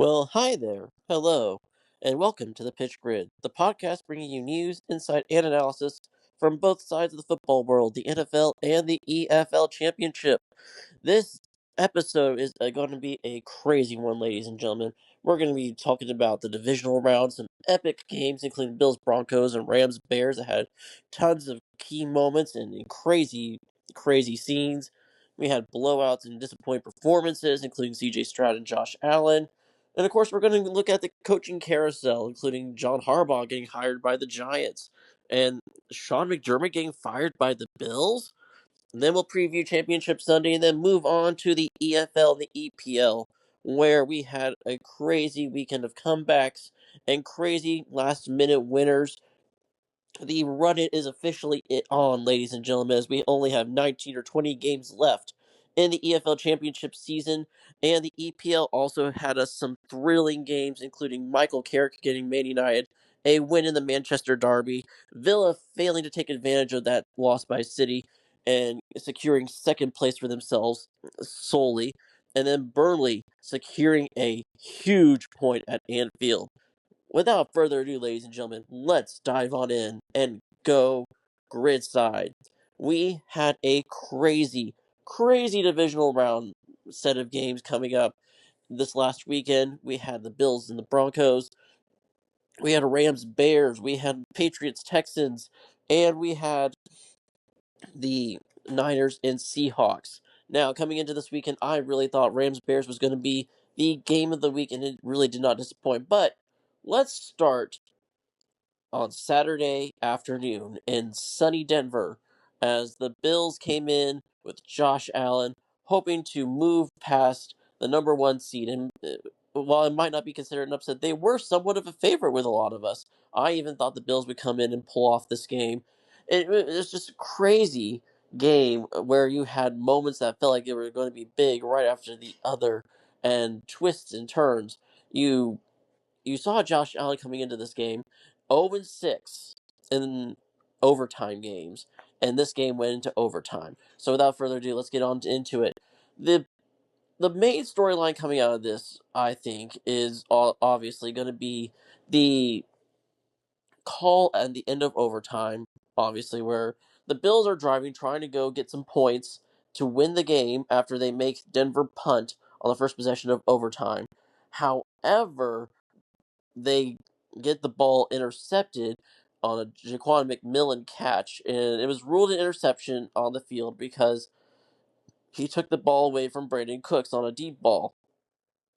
Well, hi there. Hello, and welcome to the Pitch Grid, the podcast bringing you news, insight, and analysis from both sides of the football world, the NFL and the EFL Championship. This episode is going to be a crazy one, ladies and gentlemen. We're going to be talking about the divisional round, some epic games, including Bills, Broncos, and Rams, Bears that had tons of key moments and crazy, crazy scenes. We had blowouts and disappointing performances, including CJ Stroud and Josh Allen. And of course, we're going to look at the coaching carousel, including John Harbaugh getting hired by the Giants and Sean McDermott getting fired by the Bills. And then we'll preview Championship Sunday and then move on to the EFL and the EPL, where we had a crazy weekend of comebacks and crazy last minute winners. The run it is officially on, ladies and gentlemen, as we only have 19 or 20 games left in the EFL Championship season, and the EPL also had us some thrilling games, including Michael Carrick getting Man United a win in the Manchester Derby, Villa failing to take advantage of that loss by City and securing second place for themselves solely, and then Burnley securing a huge point at Anfield. Without further ado, ladies and gentlemen, let's dive on in and go grid side. We had a crazy, crazy divisional round set of games coming up this last weekend. We had the Bills and the Broncos. We had Rams Bears. We had Patriots Texans. And we had the Niners and Seahawks. Now, coming into this weekend, I really thought Rams Bears was going to be the game of the week, and it really did not disappoint. But let's start on Saturday afternoon in sunny Denver as the Bills came in with Josh Allen, hoping to move past the number one seed. And while it might not be considered an upset, they were somewhat of a favorite with a lot of us. I even thought the Bills would come in and pull off this game. It was just a crazy game where you had moments that felt like they were going to be big right after the other, and twists and turns. You saw Josh Allen coming into this game 0-6 in overtime games, and this game went into overtime. So without further ado, let's get on into it. The the main storyline coming out of this, I think, is obviously going to be the call at the end of overtime, obviously, where the Bills are driving, trying to go get some points to win the game after they make Denver punt on the first possession of overtime. However, they get the ball intercepted on a Jaquan McMillan catch, and it was ruled an interception on the field because he took the ball away from Brandon Cooks on a deep ball.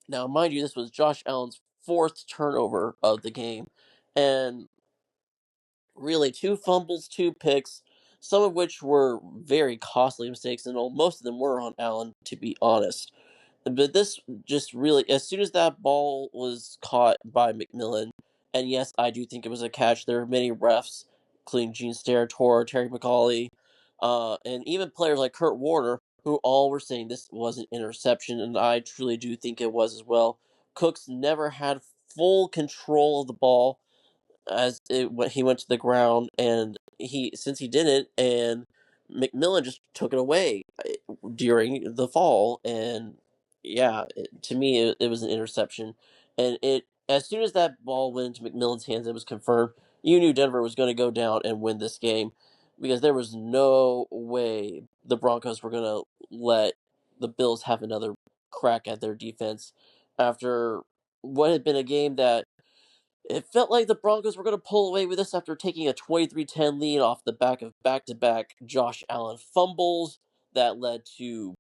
Now, mind you, this was Josh Allen's fourth turnover of the game, and really two fumbles, two picks, some of which were very costly mistakes, and most of them were on Allen, to be honest. But this just really, as soon as that ball was caught by McMillan, and yes, I do think it was a catch. There were many refs, including Gene Steratore, Terry McAuley, and even players like Kurt Warner, who all were saying this was an interception, and I truly do think it was as well. Cooks never had full control of the ball as when he went to the ground, and since he didn't, and McMillan just took it away during the fall, and yeah, to me it was an interception, and it as soon as that ball went into McMillan's hands, it was confirmed. You knew Denver was going to go down and win this game because there was no way the Broncos were going to let the Bills have another crack at their defense after what had been a game that it felt like the Broncos were going to pull away with this after taking a 23-10 lead off the back of back-to-back Josh Allen fumbles that led to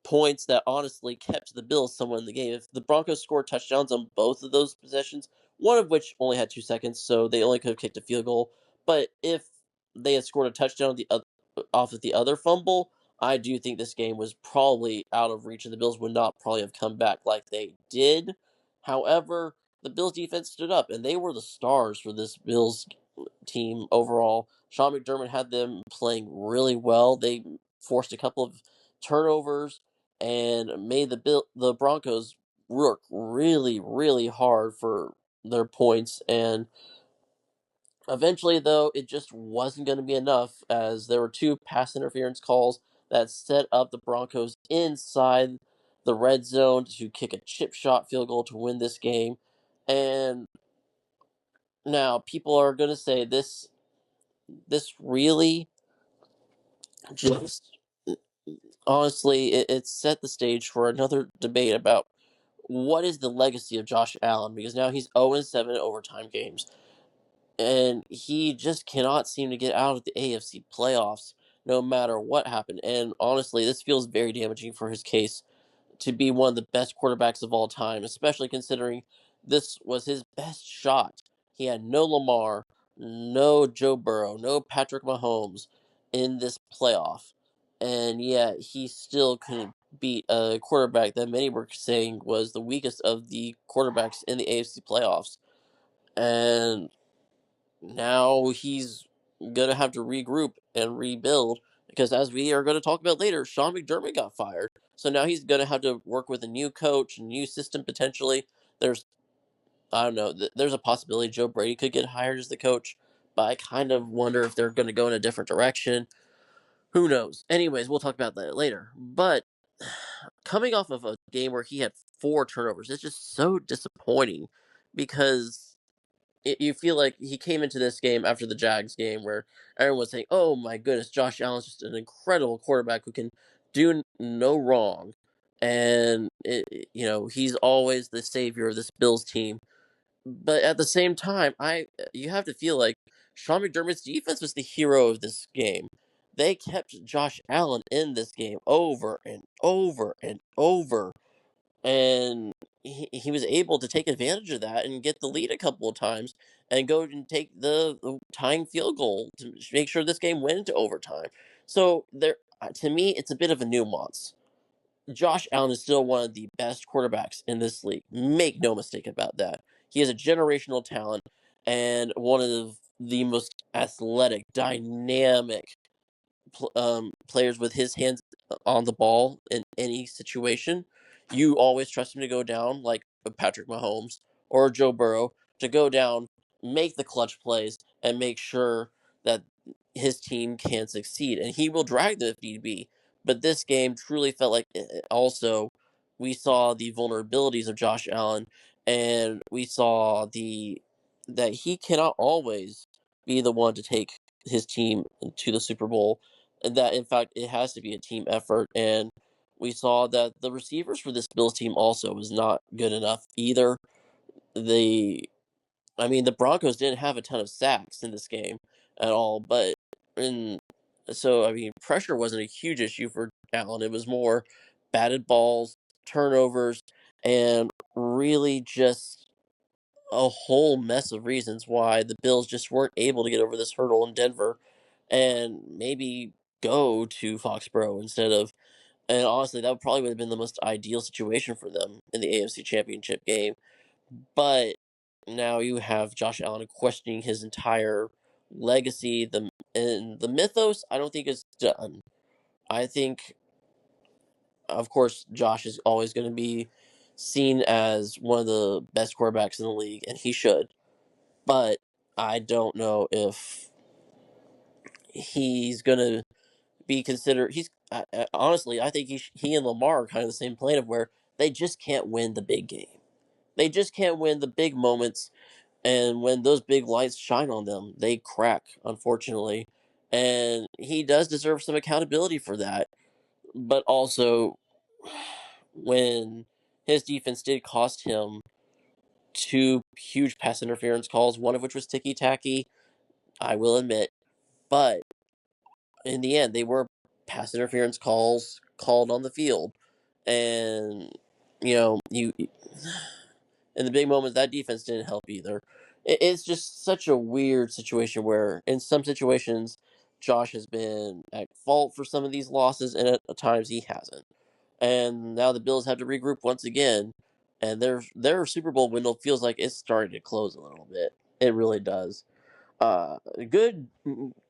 points that honestly kept the Bills somewhat in the game. If the Broncos scored touchdowns on both of those possessions, one of which only had 2 seconds, so they only could have kicked a field goal, but if they had scored a touchdown off of the other fumble, I do think this game was probably out of reach, and the Bills would not probably have come back like they did. However, the Bills defense stood up, and they were the stars for this Bills team overall. Sean McDermott had them playing really well. They forced a couple of turnovers and made the Broncos work really, really hard for their points. And eventually, though, it just wasn't going to be enough as there were two pass interference calls that set up the Broncos inside the red zone to kick a chip shot field goal to win this game. And now people are going to say this really just honestly it set the stage for another debate about what is the legacy of Josh Allen, because now he's 0-7 in overtime games, and he just cannot seem to get out of the AFC playoffs no matter what happened. And honestly, this feels very damaging for his case to be one of the best quarterbacks of all time, especially considering this was his best shot. He had no Lamar, no Joe Burrow, no Patrick Mahomes in this playoff. And yet he still couldn't beat a quarterback that many were saying was the weakest of the quarterbacks in the AFC playoffs. And now he's going to have to regroup and rebuild because, as we are going to talk about later, Sean McDermott got fired. So now he's going to have to work with a new coach, a new system potentially. There's, I don't know, there's a possibility Joe Brady could get hired as the coach, but I kind of wonder if they're going to go in a different direction. Who knows? Anyways, we'll talk about that later. But coming off of a game where he had 4 turnovers, it's just so disappointing because you feel like he came into this game after the Jags game where everyone was saying, "Oh my goodness, Josh Allen's just an incredible quarterback who can do no wrong," and he's always the savior of this Bills team. But at the same time, you have to feel like Sean McDermott's defense was the hero of this game. They kept Josh Allen in this game over and over and over, and he was able to take advantage of that and get the lead a couple of times and go and take the tying field goal to make sure this game went into overtime. So there, to me, it's a bit of a nuance. Josh Allen is still one of the best quarterbacks in this league. Make no mistake about that. He is a generational talent and one of the most athletic, dynamic players with his hands on the ball in any situation. You always trust him to go down, like Patrick Mahomes or Joe Burrow, to go down, make the clutch plays, and make sure that his team can succeed. And he will drag them if need be. But this game truly felt like also we saw the vulnerabilities of Josh Allen, and we saw the that he cannot always be the one to take his team to the Super Bowl, and that in fact it has to be a team effort. And we saw that the receivers for this Bills team also was not good enough either. The I mean, the Broncos didn't have a ton of sacks in this game at all, but in so I mean, pressure wasn't a huge issue for Allen. It was more batted balls, turnovers, and really just a whole mess of reasons why the Bills just weren't able to get over this hurdle in Denver and maybe go to Foxborough instead of. And honestly, that probably would have been the most ideal situation for them in the AFC Championship game. But now you have Josh Allen questioning his entire legacy. The mythos, I don't think is done. I think, of course, Josh is always going to be seen as one of the best quarterbacks in the league, and he should. But I don't know if he's going to be considered. Honestly, I think he and Lamar are kind of the same plane of where they just can't win the big game. They just can't win the big moments, and when those big lights shine on them, they crack, unfortunately. And he does deserve some accountability for that. But also, when his defense did cost him 2 huge pass interference calls, one of which was ticky tacky, I will admit. But in the end, they were pass interference calls called on the field. And, you in the big moments, that defense didn't help either. It's just such a weird situation where, in some situations, Josh has been at fault for some of these losses, and at times he hasn't. And now the Bills have to regroup once again, and their Super Bowl window feels like it's starting to close a little bit. It really does. Uh, good,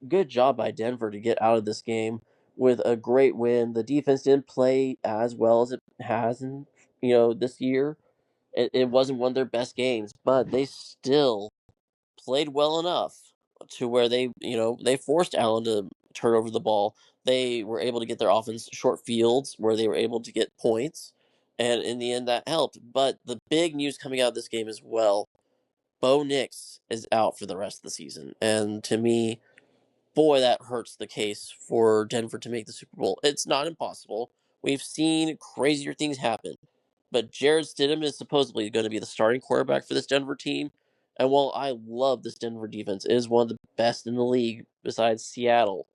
good job by Denver to get out of this game with a great win. The defense didn't play as well as it has in this year. It wasn't one of their best games, but they still played well enough to where they forced Allen to turn over the ball. They were able to get their offense short fields where they were able to get points, And in the end, that helped. But the big news coming out of this game as well, Bo Nix is out for the rest of the season. And to me, boy, that hurts the case for Denver to make the Super Bowl. It's not impossible. We've seen crazier things happen. But Jared Stidham is supposedly going to be the starting quarterback for this Denver team. And while I love this Denver defense, it is one of the best in the league besides Seattle.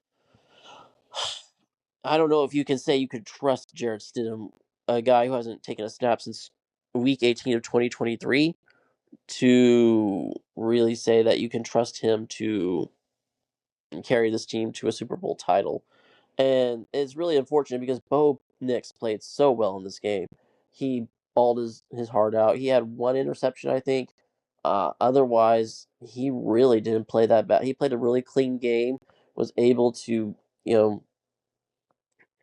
I don't know if you can say you could trust Jared Stidham, a guy who hasn't taken a snap since week 18 of 2023, to really say that you can trust him to carry this team to a Super Bowl title. And it's really unfortunate because Bo Nix played so well in this game. He balled his heart out. He had one interception, I think. Otherwise, he really didn't play that bad. He played a really clean game, was able to, you know,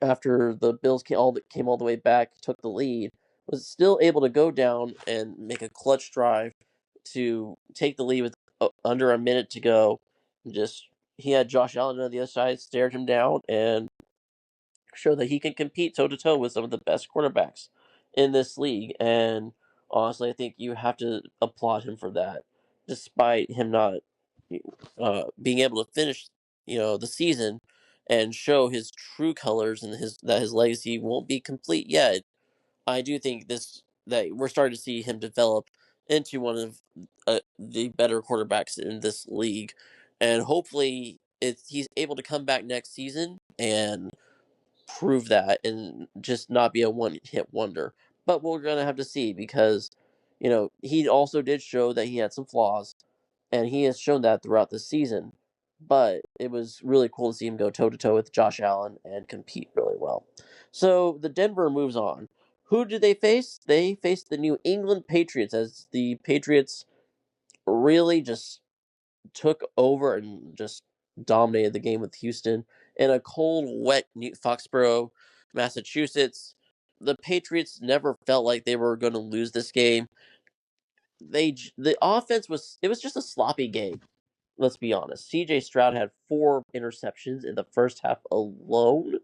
after the Bills came all the way back, took the lead, was still able to go down and make a clutch drive to take the lead with under a minute to go. Just he had Josh Allen on the other side, stared him down, and showed that he can compete toe to toe with some of the best quarterbacks in this league. And honestly, I think you have to applaud him for that, despite him not being able to finish, the season and show his true colors and his legacy won't be complete yet. I do think that we're starting to see him develop into one of the better quarterbacks in this league, and hopefully he's able to come back next season and prove that and just not be a one hit wonder. But we're gonna have to see because, he also did show that he had some flaws, and he has shown that throughout the season. But it was really cool to see him go toe to toe with Josh Allen and compete really well. So the Denver moves on. Who did they face? They faced the New England Patriots as the Patriots really just took over and just dominated the game with Houston in a cold, wet Foxborough, Massachusetts. The Patriots never felt like they were going to lose this game. The offense was just a sloppy game. Let's be honest. CJ Stroud had 4 interceptions in the first half alone,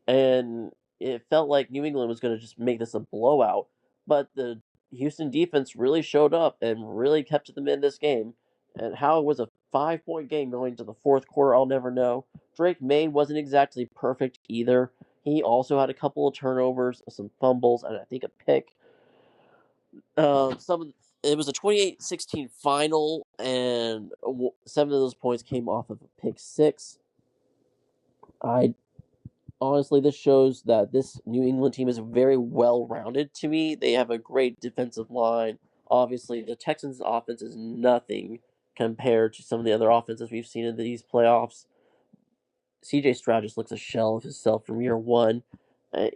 and it felt like New England was going to just make this a blowout. But the Houston defense really showed up and really kept them in this game. And how it was a 5-point game going to the fourth quarter, I'll never know. Drake May wasn't exactly perfect either. He also had a couple of turnovers, some fumbles, and I think a pick. It was a 28-16 final, and 7 of those points came off of a pick six. I honestly, this shows that this New England team is very well rounded to me. They have a great defensive line. Obviously, the Texans' offense is nothing compared to some of the other offenses we've seen in these playoffs. CJ Stroud just looks a shell of himself from year one. Uh,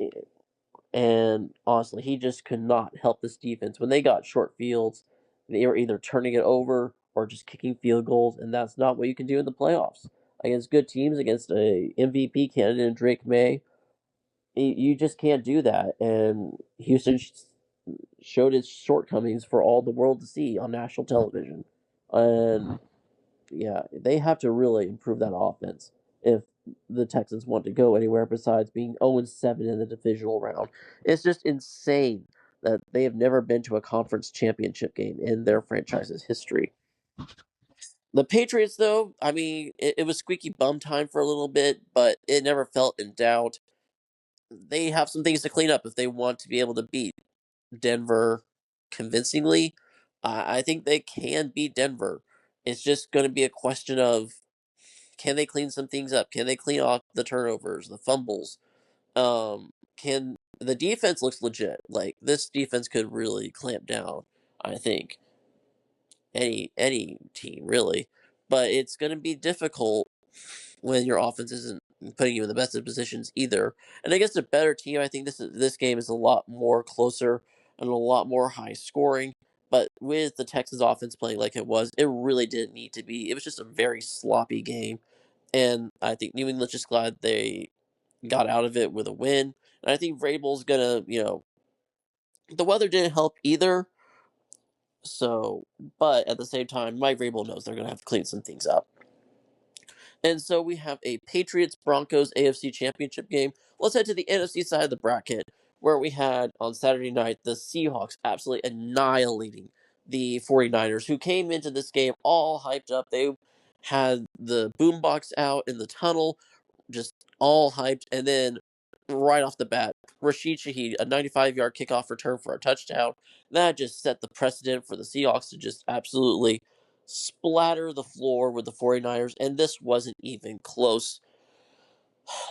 And honestly, he just could not help this defense. When they got short fields, they were either turning it over or just kicking field goals, and that's not what you can do in the playoffs. Against good teams, against a MVP candidate in Drake May, you just can't do that. And Houston showed its shortcomings for all the world to see on national television. And yeah, they have to really improve that offense if the Texans want to go anywhere besides being 0-7 in the divisional round. It's just insane that they have never been to a conference championship game in their franchise's history. The Patriots, though, I mean, it was squeaky bum time for a little bit, but it never felt in doubt. They have some things to clean up if they want to be able to beat Denver convincingly. I think they can beat Denver. It's just going to be a question of, can they clean some things up? Can they clean off the turnovers, the fumbles? Can the defense looks legit? Like this defense could really clamp down. I think any team really, but it's going to be difficult when your offense isn't putting you in the best of positions either. And against a better team, I think this game is a lot more closer and a lot more high scoring. But with the Texans offense playing like it was, it really didn't need to be. It was just a very sloppy game. And I think New England's just glad they got out of it with a win. And I think Vrabel's gonna, the weather didn't help either. So, but at the same time, Mike Vrabel knows they're gonna have to clean some things up. And so we have a Patriots Broncos AFC Championship game. Let's head to the NFC side of the bracket, where we had on Saturday night the Seahawks absolutely annihilating the 49ers, who came into this game all hyped up. They had the boombox out in the tunnel, just all hyped, and then right off the bat, Rashid Shaheed, a 95-yard kickoff return for a touchdown. That just set the precedent for the Seahawks to just absolutely splatter the floor with the 49ers, and this wasn't even close.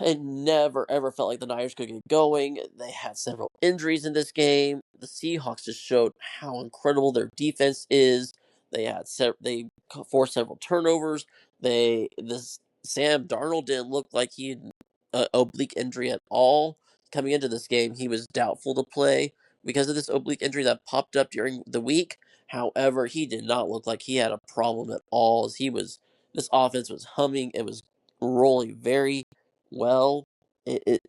It never ever felt like the Niners could get going. They had several injuries in this game. The Seahawks just showed how incredible their defense is. They forced several turnovers. This Sam Darnold didn't look like he had an oblique injury at all coming into this game. He was doubtful to play because of this oblique injury that popped up during the week. However, he did not look like he had a problem at all. As this offense was humming. It was rolling very well. It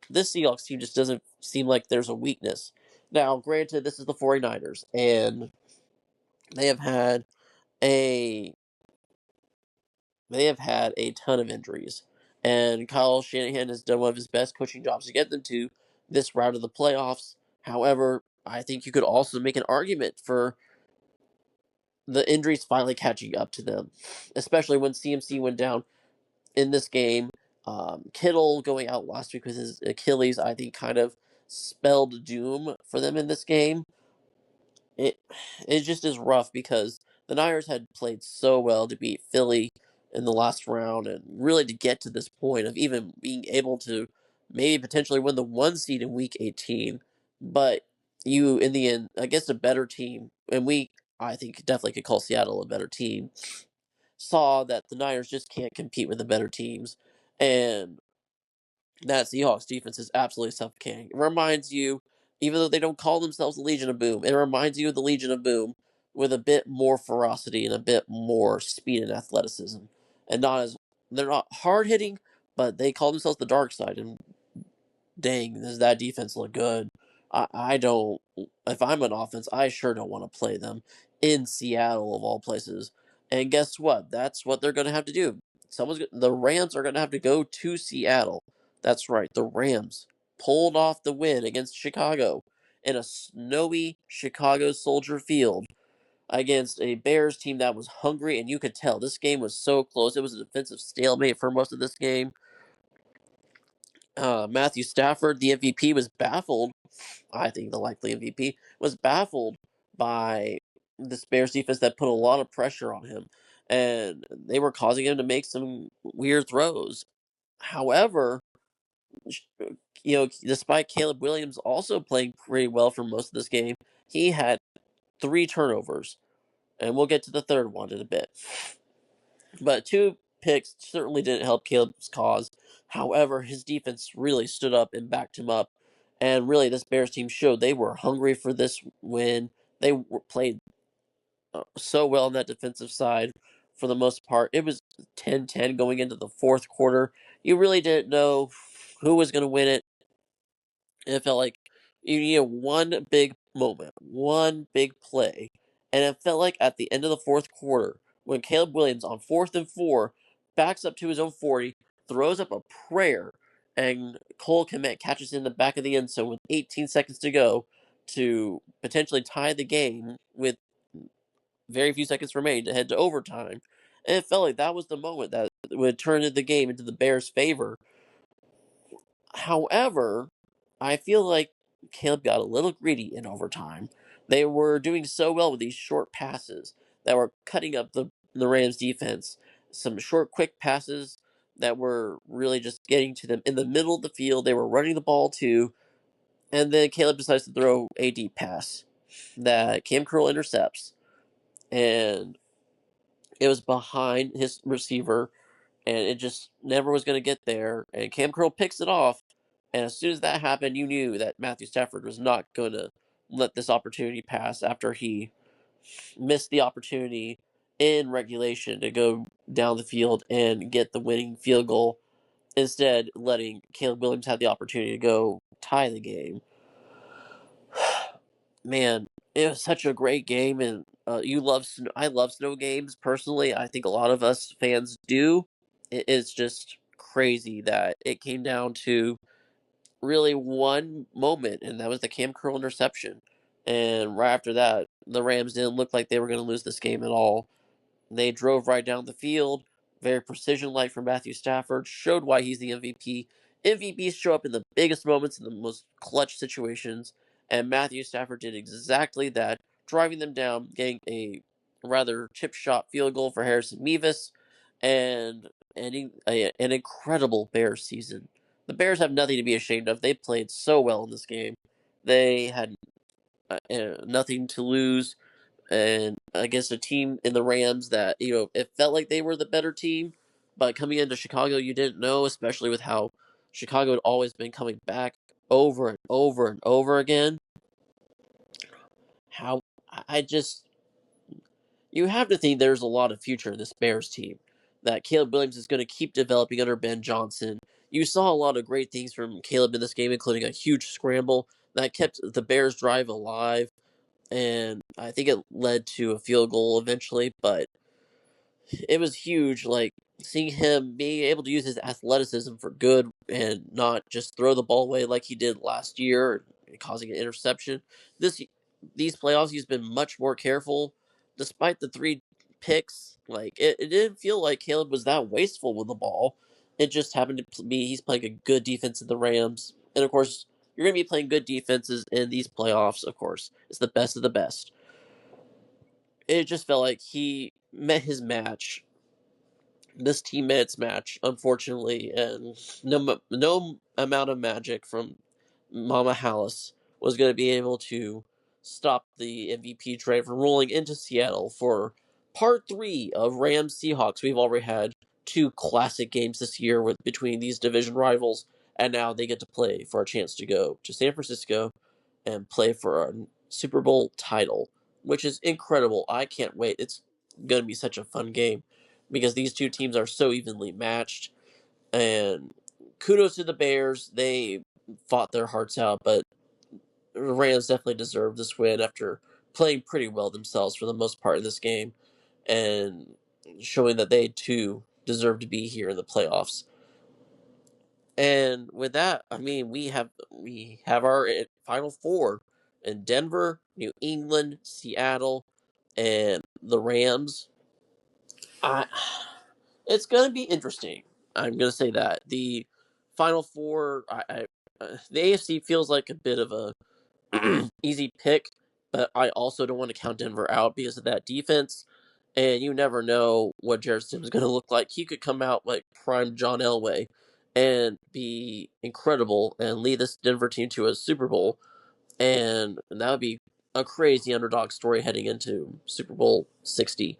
This Seahawks team just doesn't seem like there's a weakness. Now, granted, this is the 49ers, and they have had a they have had a ton of injuries. And Kyle Shanahan has done one of his best coaching jobs to get them to this round of the playoffs. However, I think you could also make an argument for the injuries finally catching up to them, especially when CMC went down in this game. Kittle going out last week with his Achilles, I think, kind of spelled doom for them in this game. It it just is rough because the Niners had played so well to beat Philly in the last round and really to get to this point of even being able to maybe potentially win the 1 seed in week 18. But you, in the end, against a better team, and I think, definitely could call Seattle a better team, saw that the Niners just can't compete with the better teams. And that Seahawks defense is absolutely suffocating. It reminds you, even though they don't call themselves the Legion of Boom, it reminds you of the Legion of Boom with a bit more ferocity and a bit more speed and athleticism. And they're not hard hitting, but they call themselves the dark side. And dang, does that defense look good? I don't. If I'm an offense, I sure don't want to play them in Seattle of all places. And guess what? That's what they're going to have to do. The Rams are going to have to go to Seattle. That's right, the Rams pulled off the win against Chicago in a snowy Chicago Soldier Field against a Bears team that was hungry, and you could tell this game was so close. It was a defensive stalemate for most of this game. Matthew Stafford, the MVP, was baffled. I think the likely MVP was baffled by this Bears defense that put a lot of pressure on him, and they were causing him to make some weird throws. However, despite Caleb Williams also playing pretty well for most of this game, he had 3 turnovers, and we'll get to the third one in a bit. But 2 picks certainly didn't help Caleb's cause. However, his defense really stood up and backed him up. And really, this Bears team showed they were hungry for this win. Played so well on that defensive side for the most part. It was 10-10 going into the fourth quarter. You really didn't know who was going to win it. It felt like you needed one big moment, one big play. And it felt like at the end of the fourth quarter, when Caleb Williams on 4th and 4 backs up to his own 40, throws up a prayer, and Cole Kmet catches in the back of the end zone with 18 seconds to go to potentially tie the game with very few seconds remaining to head to overtime. And it felt like that was the moment that would turn the game into the Bears' favor. However, I feel like Caleb got a little greedy in overtime. They were doing so well with these short passes that were cutting up the Rams defense. Some short, quick passes that were really just getting to them in the middle of the field. They were running the ball too. And then Caleb decides to throw a deep pass that Cam Curl intercepts. And it was behind his receiver, and it just never was going to get there. And Cam Curl picks it off, and as soon as that happened, you knew that Matthew Stafford was not going to let this opportunity pass after he missed the opportunity in regulation to go down the field and get the winning field goal, instead letting Caleb Williams have the opportunity to go tie the game. Man, it was such a great game, and I love snow games personally. I think a lot of us fans do. It's just crazy that it came down to really one moment, and that was the Cam Curl interception. And right after that, the Rams didn't look like they were going to lose this game at all. They drove right down the field, very precision-like from Matthew Stafford, showed why he's the MVP. MVPs show up in the biggest moments in the most clutch situations, and Matthew Stafford did exactly that, driving them down, getting a rather chip shot field goal for Harrison Mevis, and ending an incredible Bears season. The Bears have nothing to be ashamed of. They played so well in this game. They had nothing to lose, and against a team in the Rams that, it felt like they were the better team, but coming into Chicago, you didn't know, especially with how Chicago had always been coming back over and over and over again. How I just You have to think there's a lot of future in this Bears team. That Caleb Williams is going to keep developing under Ben Johnson. You saw a lot of great things from Caleb in this game, including a huge scramble that kept the Bears drive alive, and I think it led to a field goal eventually, but it was huge, like, seeing him being able to use his athleticism for good and not just throw the ball away like he did last year, causing an interception. This These playoffs, he's been much more careful, despite the 3 picks. Like, it didn't feel like Caleb was that wasteful with the ball. It just happened to be he's playing a good defense in the Rams, and of course, you're going to be playing good defenses in these playoffs. Of course, it's the best of the best. It just felt like he met his match, this teammates match, unfortunately, and no amount of magic from Mama Hallis was going to be able to stop the MVP train from rolling into Seattle for part 3 of Rams Seahawks. We've already had 2 classic games this year between these division rivals, and now they get to play for a chance to go to San Francisco and play for a Super Bowl title, which is incredible. I can't wait. It's going to be such a fun game because these two teams are so evenly matched. And kudos to the Bears. They fought their hearts out, but the Rams definitely deserved this win after playing pretty well themselves for the most part in this game and showing that they too deserve to be here in the playoffs. And with that, I mean, we have our final 4 in Denver, New England, Seattle, and the Rams. I It's gonna be interesting. I'm gonna say that the final 4. The AFC feels like a bit of a easy pick, but I also don't want to count Denver out because of that defense. And you never know what Jared Stidham is going to look like. He could come out like prime John Elway and be incredible and lead this Denver team to a Super Bowl, and that would be a crazy underdog story heading into Super Bowl 60.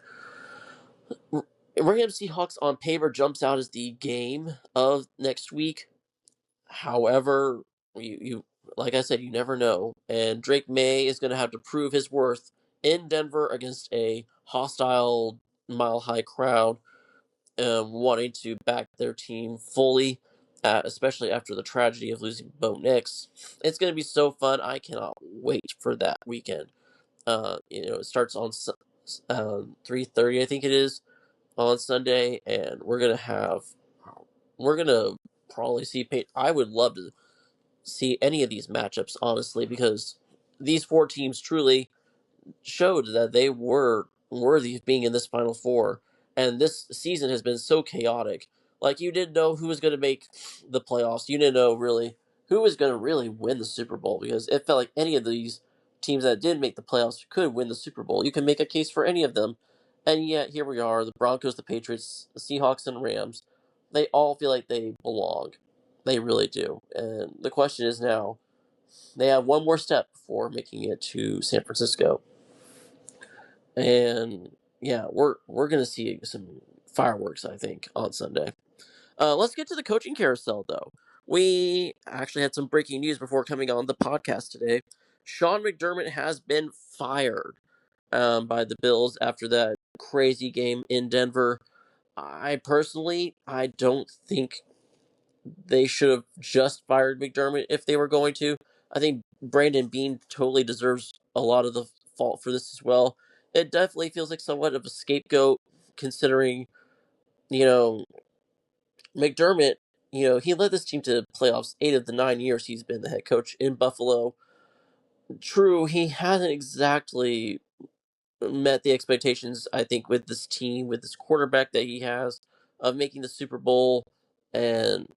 Rams Seahawks on paper jumps out as the game of next week. However, you like I said, you never know. And Drake May is going to have to prove his worth in Denver against a hostile, mile high crowd, wanting to back their team fully, especially after the tragedy of losing Bo Nix. It's going to be so fun. I cannot wait for that weekend. It starts on 3:30, I think it is, on Sunday, and we're gonna probably see. I would love to see any of these matchups, honestly, because these 4 teams truly showed that they were worthy of being in this Final Four. And this season has been so chaotic. Like, you didn't know who was going to make the playoffs. You didn't know really who was going to really win the Super Bowl because it felt like any of these teams that did make the playoffs could win the Super Bowl. You can make a case for any of them. And yet, here we are, the Broncos, the Patriots, the Seahawks, and Rams. They all feel like they belong. They really do. And the question is now, they have one more step before making it to San Francisco. And yeah, we're gonna see some fireworks, I think, on Sunday. Let's get to the coaching carousel, though. We actually had some breaking news before coming on the podcast today. Sean McDermott has been fired by the Bills after that crazy game in Denver. I don't think they should have just fired McDermott if they were going to. I think Brandon Beane totally deserves a lot of the fault for this as well. It definitely feels like somewhat of a scapegoat, considering, you know, McDermott, he led this team to playoffs 8 of the 9 years he's been the head coach in Buffalo. True, he hasn't exactly met the expectations, I think, with this team, with this quarterback that he has, of making the Super Bowl and,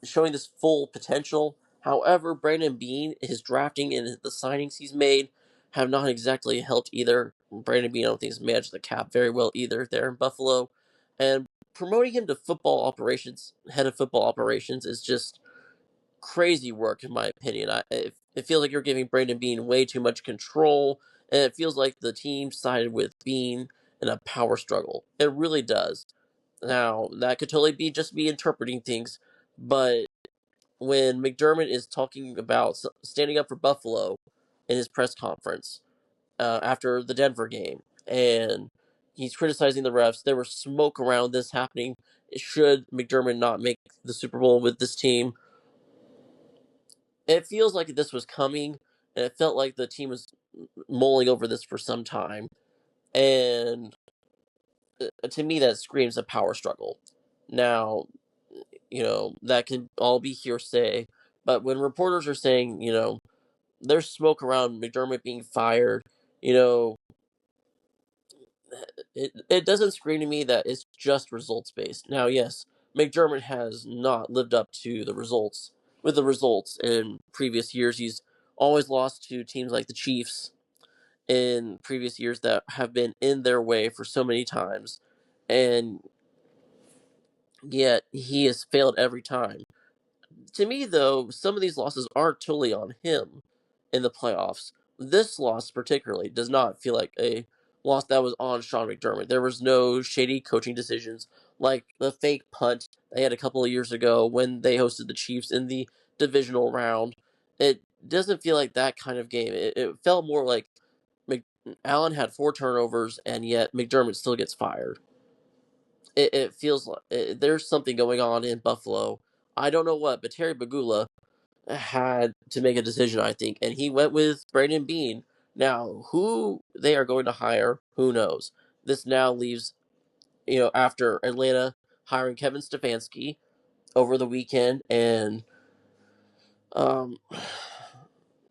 showing this full potential. However, Brandon Beane, his drafting and the signings he's made have not exactly helped either. Brandon Beane, I don't think, has managed the cap very well either there in Buffalo. And promoting him to football operations, head of football operations, is just crazy work, in my opinion. It feels like you're giving Brandon Beane way too much control, and it feels like the team sided with Beane in a power struggle. It really does. Now, that could totally be just me interpreting things, but when McDermott is talking about standing up for Buffalo in his press conference after the Denver game, and he's criticizing the refs, there was smoke around this happening. Should McDermott not make the Super Bowl with this team? It feels like this was coming, and it felt like the team was mulling over this for some time. And to me, that screams a power struggle. Now, that can all be hearsay, but when reporters are saying, there's smoke around McDermott being fired, you know, it doesn't scream to me that it's just results based. Now, yes, McDermott has not lived up to the results in previous years. He's always lost to teams like the Chiefs in previous years that have been in their way for so many times, and yet he has failed every time. To me, though, some of these losses aren't totally on him in the playoffs. This loss, particularly, does not feel like a loss that was on Sean McDermott. There was no shady coaching decisions like the fake punt they had a couple of years ago when they hosted the Chiefs in the divisional round. It doesn't feel like that kind of game. It felt more like Mc, Allen had 4 turnovers, and yet McDermott still gets fired. It feels like there's something going on in Buffalo. I don't know what, but Terry Bagula had to make a decision, I think, and he went with Brandon Beane. Now, who they are going to hire, who knows? This now leaves, after Atlanta hiring Kevin Stefanski over the weekend, and um,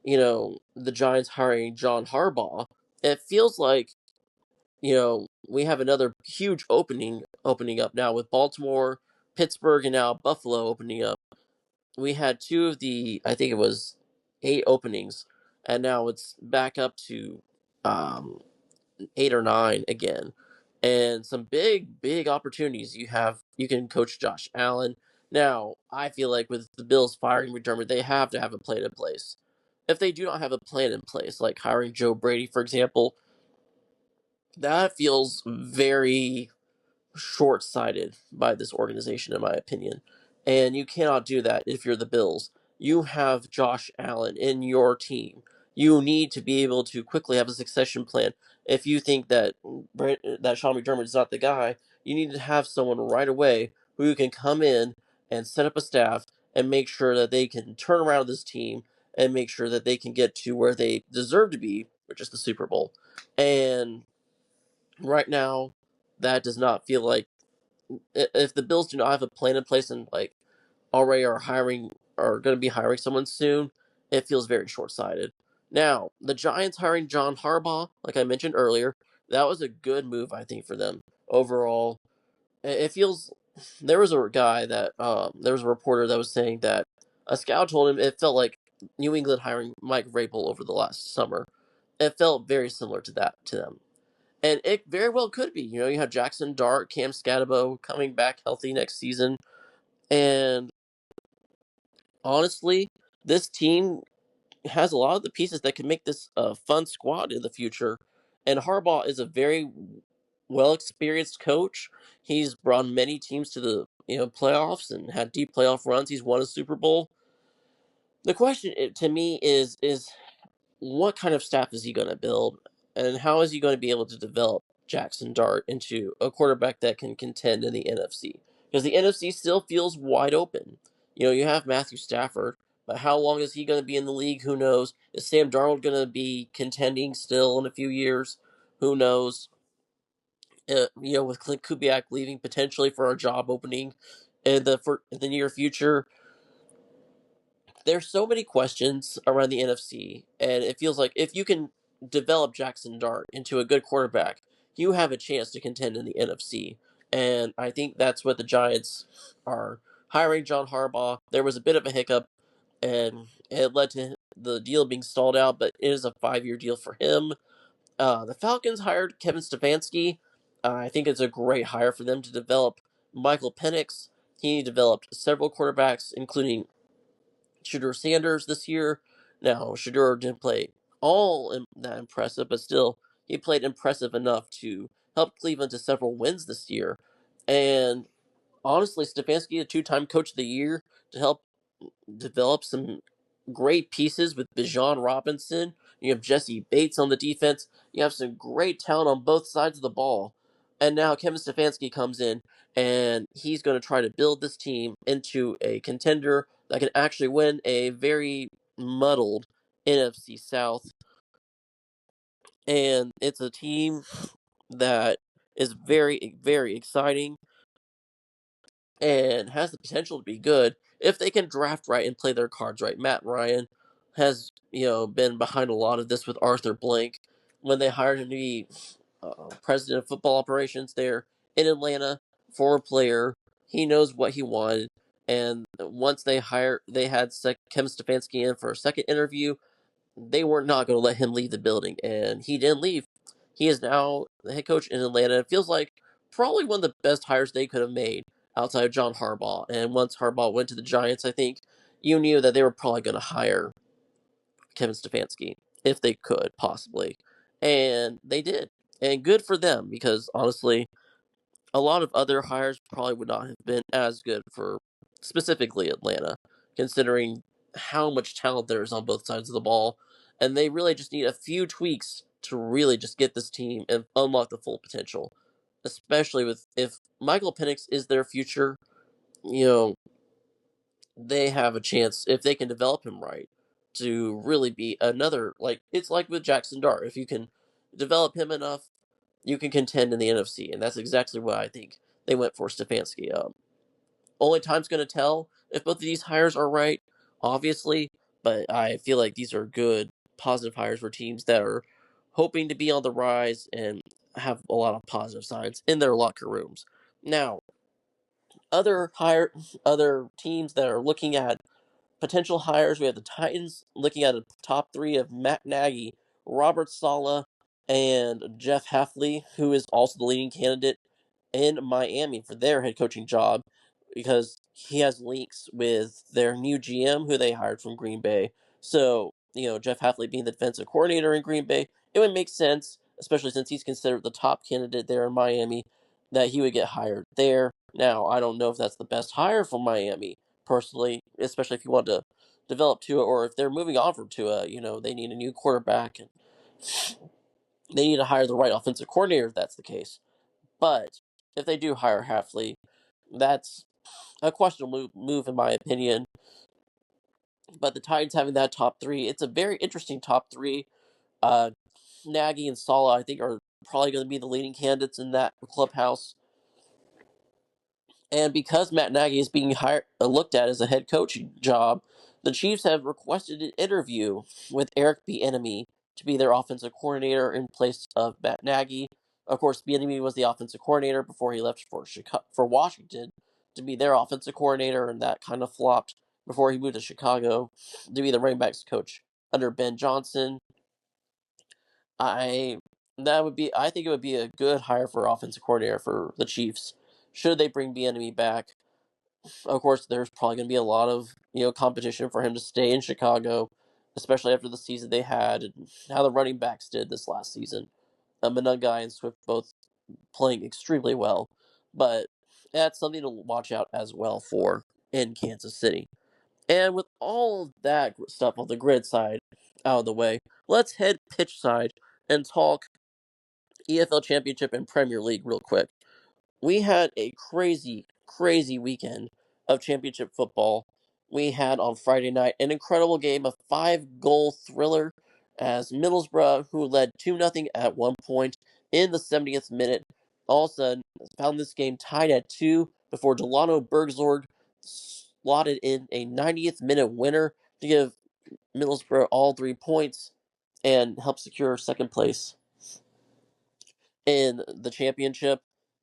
the Giants hiring John Harbaugh. It feels like we have another huge opening up now with Baltimore, Pittsburgh, and now Buffalo opening up. We had two of the, I think it was 8 openings, and now it's back up to um, 8 or 9 again. And some big opportunities you can coach Josh Allen. Now, I feel like with the Bills firing McDermott, they have to have a plan in place. If they do not have a plan in place, like hiring Joe Brady, for example, that feels very short sighted by this organization, in my opinion. And you cannot do that if you're the Bills. You have Josh Allen in your team. You need to be able to quickly have a succession plan. If you think that Sean McDermott is not the guy, you need to have someone right away who can come in and set up a staff and make sure that they can turn around this team and make sure that they can get to where they deserve to be, which is the Super Bowl. And right now, that does not feel like if the Bills do not have a plan in place and like already are going to be hiring someone soon, it feels very short sighted. Now, the Giants hiring John Harbaugh, like I mentioned earlier, that was a good move, I think, for them overall. It feels there was a guy that there was a reporter that was saying that a scout told him it felt like New England hiring Mike Vrabel over the last summer. It felt very similar to that to them. And it very well could be. You have Jackson Dart, Cam Scatabo coming back healthy next season. And honestly, this team has a lot of the pieces that can make this a fun squad in the future. And Harbaugh is a very well experienced coach. He's brought many teams to the playoffs and had deep playoff runs. He's won a Super Bowl. The question to me is what kind of staff is he going to build, and how is he going to be able to develop Jackson Dart into a quarterback that can contend in the NFC? Because the NFC still feels wide open. You have Matthew Stafford, but how long is he going to be in the league? Who knows? Is Sam Darnold going to be contending still in a few years? Who knows? With Clint Kubiak leaving potentially for a job opening in the near future. There's so many questions around the NFC, and it feels like if you can develop Jackson Dart into a good quarterback, you have a chance to contend in the NFC. And I think that's what the Giants are hiring John Harbaugh. There was a bit of a hiccup, and it led to the deal being stalled out, but it is a 5-year deal for him. The Falcons hired Kevin Stefanski. I think it's a great hire for them to develop Michael Penix. He developed several quarterbacks, including Shedeur Sanders this year. Now, Shedeur didn't play that impressive, but still, he played impressive enough to help Cleveland to several wins this year. And honestly, Stefanski, a 2-time Coach of the Year, to help develop some great pieces with Bijan Robinson. You have Jesse Bates on the defense. You have some great talent on both sides of the ball. And now Kevin Stefanski comes in, and he's going to try to build this team into a contender that can actually win a very muddled NFC South. And it's a team that is very, very exciting and has the potential to be good if they can draft right and play their cards right. Matt Ryan has, been behind a lot of this with Arthur Blank when they hired him to be president of football operations there in Atlanta. Former player, he knows what he wanted. And once they had Kevin Stefanski in for a second interview, they were not going to let him leave the building, and he didn't leave. He is now the head coach in Atlanta. It feels like probably one of the best hires they could have made outside of John Harbaugh. And once Harbaugh went to the Giants, I think you knew that they were probably going to hire Kevin Stefanski if they could possibly, and they did. And good for them, because honestly, a lot of other hires probably would not have been as good for specifically Atlanta, considering how much talent there is on both sides of the ball. And they really just need a few tweaks to really just get this team and unlock the full potential. Especially with if Michael Penix is their future, you know, they have a chance if they can develop him right to really be another, like it's like with Jackson Dart. If you can develop him enough, you can contend in the NFC, and that's exactly what I think they went for Stefanski. Only time's going to tell if both of these hires are right, obviously, but I feel like these are good, positive hires for teams that are hoping to be on the rise and have a lot of positive signs in their locker rooms. Now, other teams that are looking at potential hires, we have the Titans looking at a top 3 of Matt Nagy, Robert Saleh, and Jeff Hafley, who is also the leading candidate in Miami for their head coaching job, because he has links with their new GM who they hired from Green Bay. So, Jeff Hafley being the defensive coordinator in Green Bay, it would make sense, especially since he's considered the top candidate there in Miami, that he would get hired there. Now, I don't know if that's the best hire for Miami, personally, especially if you want to develop Tua, or if they're moving on from Tua, they need a new quarterback, and they need to hire the right offensive coordinator if that's the case. But if they do hire Hafley, that's a questionable move in my opinion. But the Titans having that top 3, it's a very interesting top 3. Uh, Nagy and Saleh, I think, are probably going to be the leading candidates in that clubhouse. And because Matt Nagy is being looked at as a head coaching job, the Chiefs have requested an interview with Eric Bieniemy to be their offensive coordinator in place of Matt Nagy. Of course, Bieniemy was the offensive coordinator before he left for Washington to be their offensive coordinator, and that kind of flopped before he moved to Chicago to be the running backs coach under Ben Johnson. I I think it would be a good hire for offensive coordinator for the Chiefs should they bring Bieniemy back. Of course, there's probably going to be a lot of competition for him to stay in Chicago, especially after the season they had and how the running backs did this last season. Monungai and Swift both playing extremely well, but that's something to watch out as well for in Kansas City. And with all of that stuff on the grid side out of the way, let's head pitch side and talk EFL Championship and Premier League real quick. We had a crazy, crazy weekend of championship football. We had on Friday night an incredible game, a 5-goal thriller, as Middlesbrough, who led 2-0 at one point in the 70th minute, all of a sudden found this game tied at 2 before Delano Bergsorg slotted in a 90th minute winner to give Middlesbrough all 3 points and help secure second place in the championship.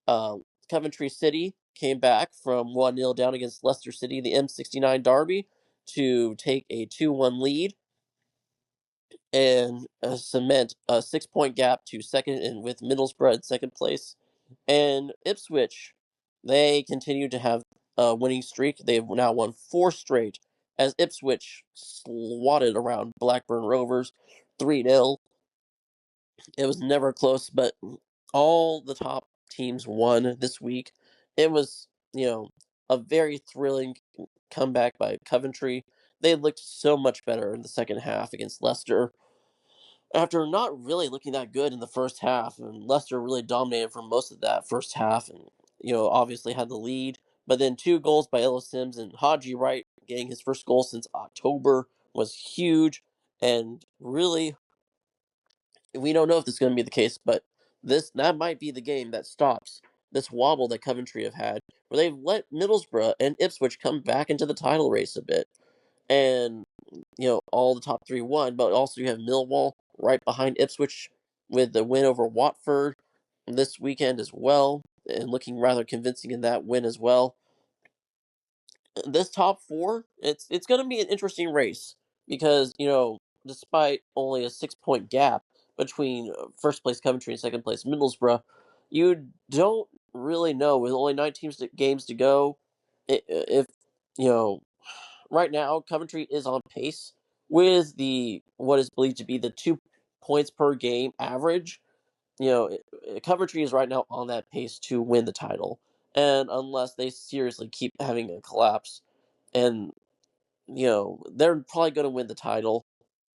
Uh, Coventry City came back from 1-0 down against Leicester City in the M69 derby to take a 2-1 lead and cement a 6 point gap to second, and with Middlesbrough in second place. And Ipswich, they continue to have a winning streak. They've now won 4 straight as Ipswich swatted around Blackburn Rovers 3-0. It was never close, but all the top teams won this week. It was, a very thrilling comeback by Coventry. They looked so much better in the second half against Leicester after not really looking that good in the first half, and Leicester really dominated for most of that first half, and obviously had the lead. But then 2 goals by Ellis Sims and Haji Wright getting his first goal since October was huge, and really we don't know if this is going to be the case, but that might be the game that stops this wobble that Coventry have had, where they've let Middlesbrough and Ipswich come back into the title race a bit, and all the top 3 won, but also you have Millwall right behind Ipswich with the win over Watford this weekend as well, and looking rather convincing in that win as well. This top 4, it's going to be an interesting race because despite only a 6 point gap between first place Coventry and second place Middlesbrough, you don't really know with only 9 games to go if you know right now, Coventry is on pace with the what is believed to be the 2 points per game average. Coventry is right now on that pace to win the title, and unless they seriously keep having a collapse, and they're probably going to win the title.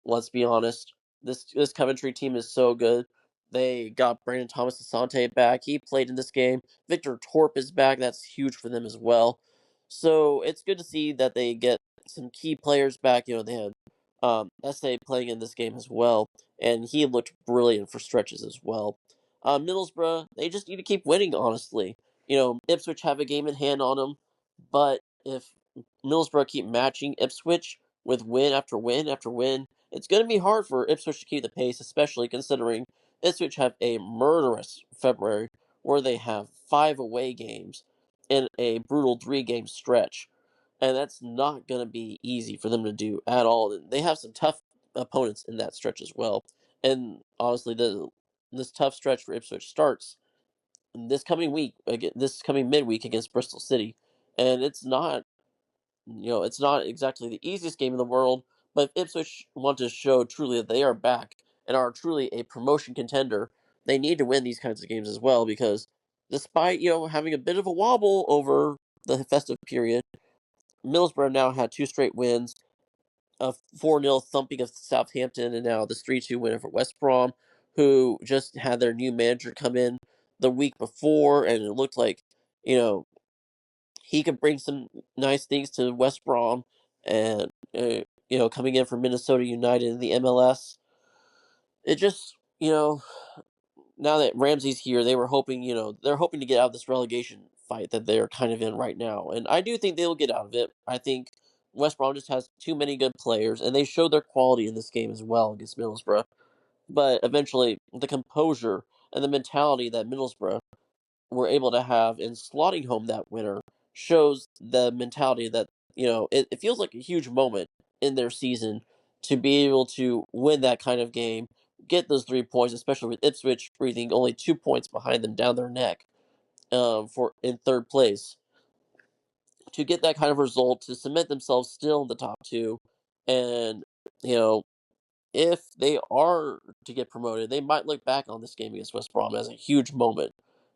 Let's be honest. This Coventry team is so good. They got Brandon Thomas Asante back. He played in this game. Victor Torp is back. That's huge for them as well. So it's good to see that they get some key players back. They had SA playing in this game as well, and he looked brilliant for stretches as well. Middlesbrough, they just need to keep winning, honestly. Ipswich have a game in hand on them, but if Middlesbrough keep matching Ipswich with win after win after win, it's going to be hard for Ipswich to keep the pace, especially considering Ipswich have a murderous February where they have 5 away games in a brutal 3-game stretch. And that's not going to be easy for them to do at all. They have some tough opponents in that stretch as well. And honestly, this tough stretch for Ipswich starts this coming week, this coming midweek against Bristol City. And it's not exactly the easiest game in the world, but if Ipswich want to show truly that they are back and are truly a promotion contender, they need to win these kinds of games as well because despite, having a bit of a wobble over the festive period, Middlesbrough now had 2 straight wins, a 4-0 thumping of Southampton, and now this 3-2 win over West Brom, who just had their new manager come in the week before, and it looked like, you know, he could bring some nice things to West Brom, and coming in from Minnesota United in the MLS. It just now that Ramsey's here, they're hoping to get out of this relegation fight that they're kind of in right now, and I do think they'll get out of it. I think West Brom just has too many good players, and they showed their quality in this game as well against Middlesbrough. But eventually, the composure and the mentality that Middlesbrough were able to have in slotting home that winner shows the mentality that it feels like a huge moment in their season to be able to win that kind of game, get those 3 points, especially with Ipswich breathing only 2 points behind them down their neck for in third place. To get that kind of result, to cement themselves still in the top 2, and you know if they are to get promoted, they might look back on this game against West Brom as a huge moment.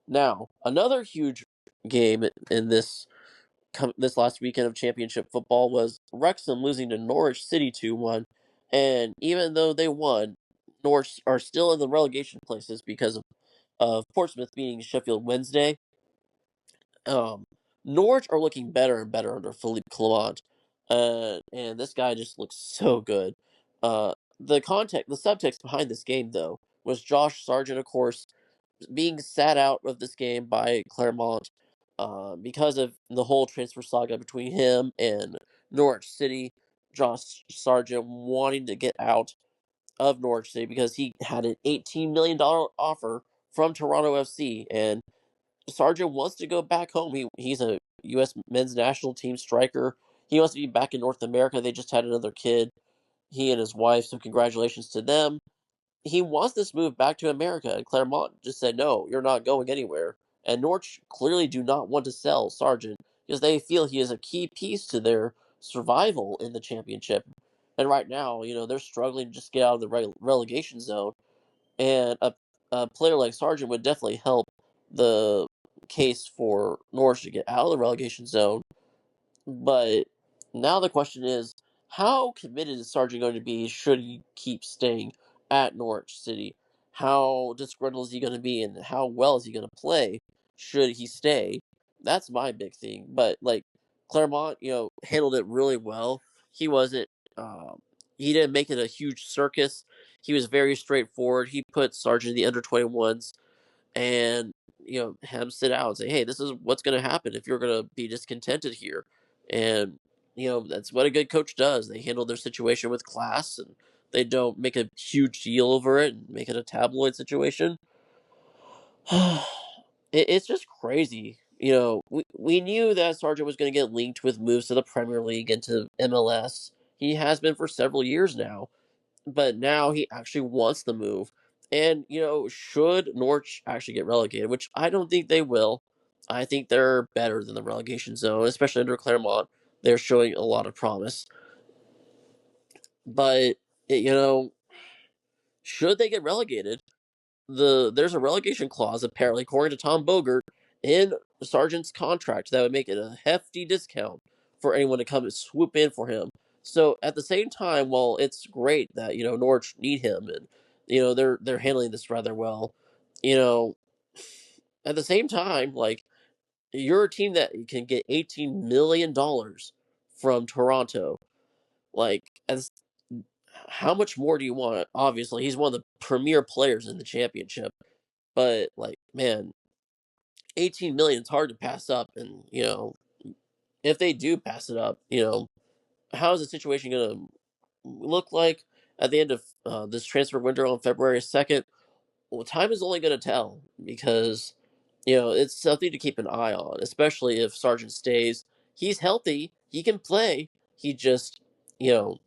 Now, another huge game in this last weekend of Championship football was Wrexham losing to Norwich City 2-1. And even though they won, Norwich are still in the relegation places because of Portsmouth beating Sheffield Wednesday. Um, Norwich are looking better and better under Philippe Clement. And this guy just looks so good. The subtext behind this game, though, was Josh Sargent, of course, being sat out of this game by Claremont. because of the whole transfer saga between him and Norwich City. Josh Sargent wanting to get out of Norwich City because he had an $18 million offer from Toronto FC, and Sargent wants to go back home. He's a U.S. men's national team striker. He wants to be back in North America. They just had another kid, he and his wife, so congratulations to them. He wants this move back to America, and Claremont just said, no, you're not going anywhere. And Norwich clearly do not want to sell Sargent because they feel he is a key piece to their survival in the championship. And right now, they're struggling to just get out of the relegation zone. And a player like Sargent would definitely help the case for Norwich to get out of the relegation zone. But now the question is, how committed is Sargent going to be should he keep staying at Norwich City? How disgruntled is he going to be, and how well is he going to play should he stay? That's my big thing. But like Claremont, handled it really well. He wasn't. He didn't make it a huge circus. He was very straightforward. He put Sargent in the under 21s and have him sit out and say, "Hey, this is what's going to happen if you're going to be discontented here." And that's what a good coach does. They handle their situation with class, and they don't make a huge deal over it and make it a tabloid situation. It's just crazy. We knew that Sargent was going to get linked with moves to the Premier League and to MLS. He has been for several years now, but now he actually wants the move. And, should Norwich actually get relegated, which I don't think they will, I think they're better than the relegation zone, especially under Claremont. They're showing a lot of promise. But, should they get relegated, there's a relegation clause, apparently, according to Tom Bogert, in Sargent's contract that would make it a hefty discount for anyone to come and swoop in for him. So at the same time, while it's great that Norwich need him and they're handling this rather well, you know at the same time, like, you're a team that can get $18 million from Toronto. Like, as how much more do you want? Obviously, he's one of the premier players in the championship, but like, man, 18 million is hard to pass up. And if they do pass it up, how is the situation going to look like at the end of this transfer window on February 2nd? Well, time is only going to tell, because it's something to keep an eye on, especially if Sargent stays. He's healthy, he can play. He just you know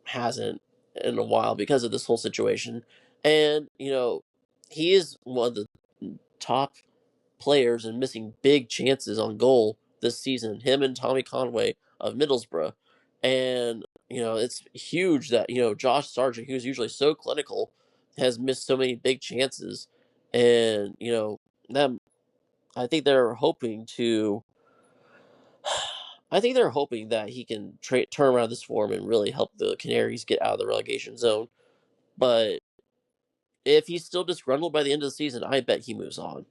hasn't in a while because of this whole situation. And he is one of the top players and missing big chances on goal this season. Him and Tommy Conway of Middlesbrough. And it's huge that Josh Sargent, who's usually so clinical, has missed so many big chances. And them I think they're hoping to I think they're hoping that he can turn around this form and really help the Canaries get out of the relegation zone. But if he's still disgruntled by the end of the season, I bet he moves on.